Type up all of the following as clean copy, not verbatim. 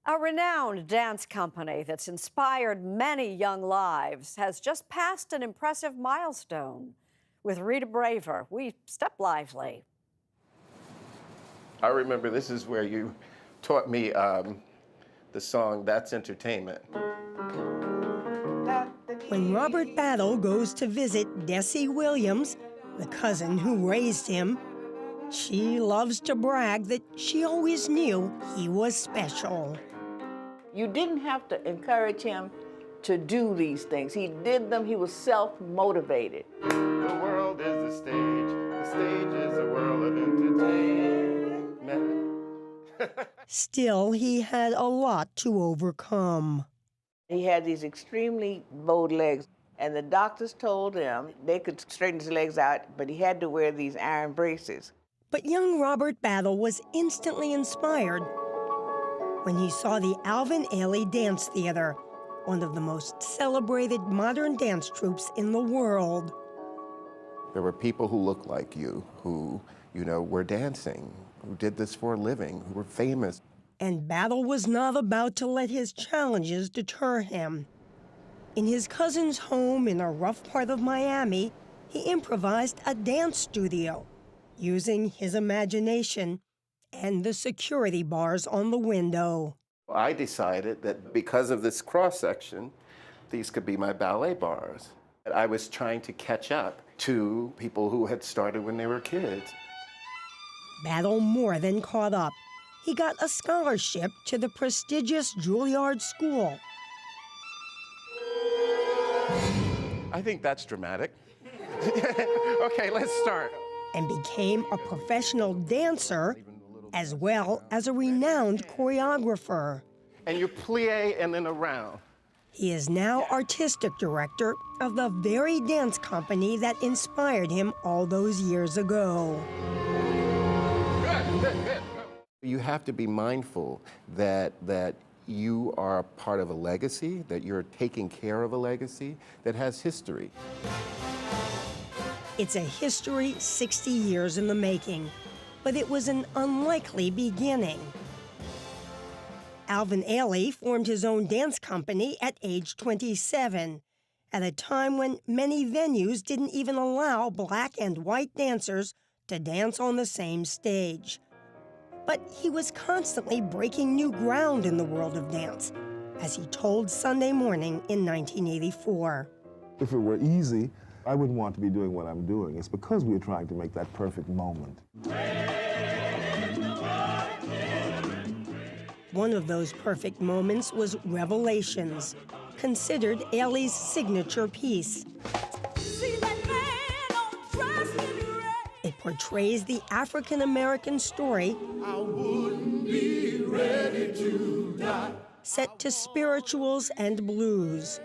A renowned dance company that's inspired many young lives has just passed an impressive milestone. With Rita Braver, we step lively. I remember this is where you taught me the song That's Entertainment. When Robert Battle goes to visit Desi Williams, the cousin who raised him, she loves to brag that she always knew he was special. You didn't have to encourage him to do these things. He did them. He was self-motivated. The world is the stage is a world of entertainment. Still, he had a lot to overcome. He had these extremely bowed legs, and the doctors told him they could straighten his legs out, but he had to wear these iron braces. But young Robert Battle was instantly inspired when he saw the Alvin Ailey Dance Theater, one of the most celebrated modern dance troupes in the world. There were people who looked like you, who, were dancing, who did this for a living, who were famous. And Battle was not about to let his challenges deter him. In his cousin's home in a rough part of Miami, he improvised a dance studio, using his imagination and the security bars on the window. I decided that because of this cross-section, these could be my ballet bars. I was trying to catch up to people who had started when they were kids. Battle more than caught up. He got a scholarship to the prestigious Juilliard School. I think that's dramatic. Okay, let's start. And became a professional dancer, as well as a renowned choreographer. And you plie and then around. He is now artistic director of the very dance company that inspired him all those years ago. You have to be mindful that you are part of a legacy, that you're taking care of a legacy that has history. It's a history 60 years in the making, but it was an unlikely beginning. Alvin Ailey formed his own dance company at age 27, at a time when many venues didn't even allow black and white dancers to dance on the same stage. But he was constantly breaking new ground in the world of dance, as he told Sunday Morning in 1984. If it were easy, I wouldn't want to be doing what I'm doing. It's because we're trying to make that perfect moment. One of those perfect moments was Revelations, considered Ailey's signature piece. It portrays the African-American story set to spirituals and blues.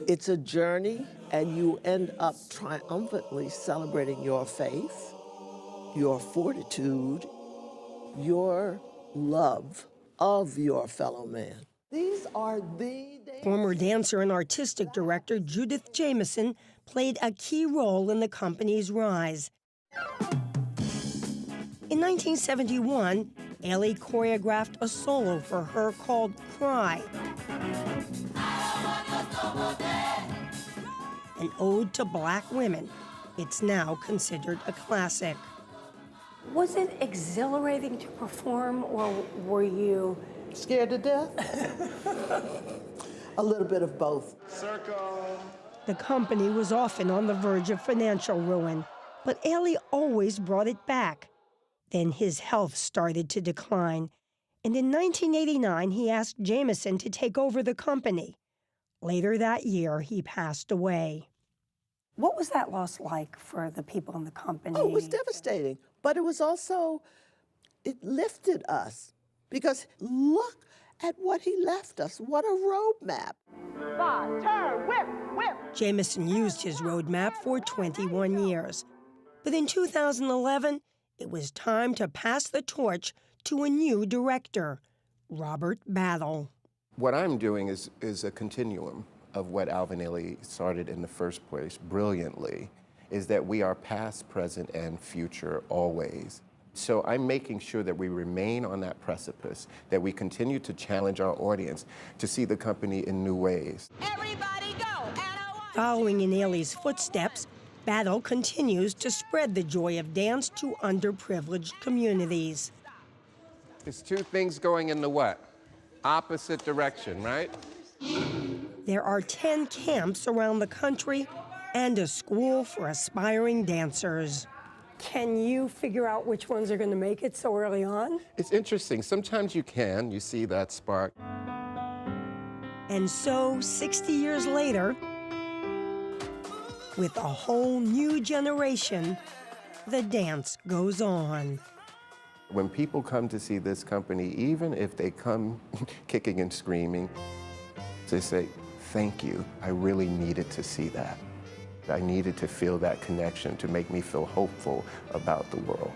It's a journey, and you end up triumphantly celebrating your faith, your fortitude, your love of your fellow man. These are the days. Former dancer and artistic director Judith Jamison played a key role in the company's rise. In 1971, Ailey choreographed a solo for her called Cry, an ode to black women. It's now considered a classic. Was it exhilarating to perform, or were you Scared to death? A little bit of both. Circle. The company was often on the verge of financial ruin, but Ailey always brought it back. Then his health started to decline, and in 1989 he asked Jamison to take over the company. Later that year, he passed away. What was that loss like for the people in the company? Oh, it was devastating, but it was also, it lifted us, because look at what he left us. What a roadmap. 5, turn, whip, whip. Jamison used his roadmap for 21 years. But in 2011, it was time to pass the torch to a new director, Robert Battle. What I'm doing is a continuum of what Alvin Ailey started in the first place brilliantly, is that we are past, present, and future always. So I'm making sure that we remain on that precipice, that we continue to challenge our audience to see the company in new ways. Everybody go! Following in Ailey's footsteps, Battle continues to spread the joy of dance to underprivileged communities. It's two things going in the what? Opposite direction, right? There are 10 camps around the country and a school for aspiring dancers. Can you figure out which ones are going to make it so early on? It's interesting. Sometimes you see that spark. And so, 60 years later, with a whole new generation, the dance goes on. When people come to see this company, even if they come kicking and screaming, they say, thank you. I really needed to see that. I needed to feel that connection to make me feel hopeful about the world.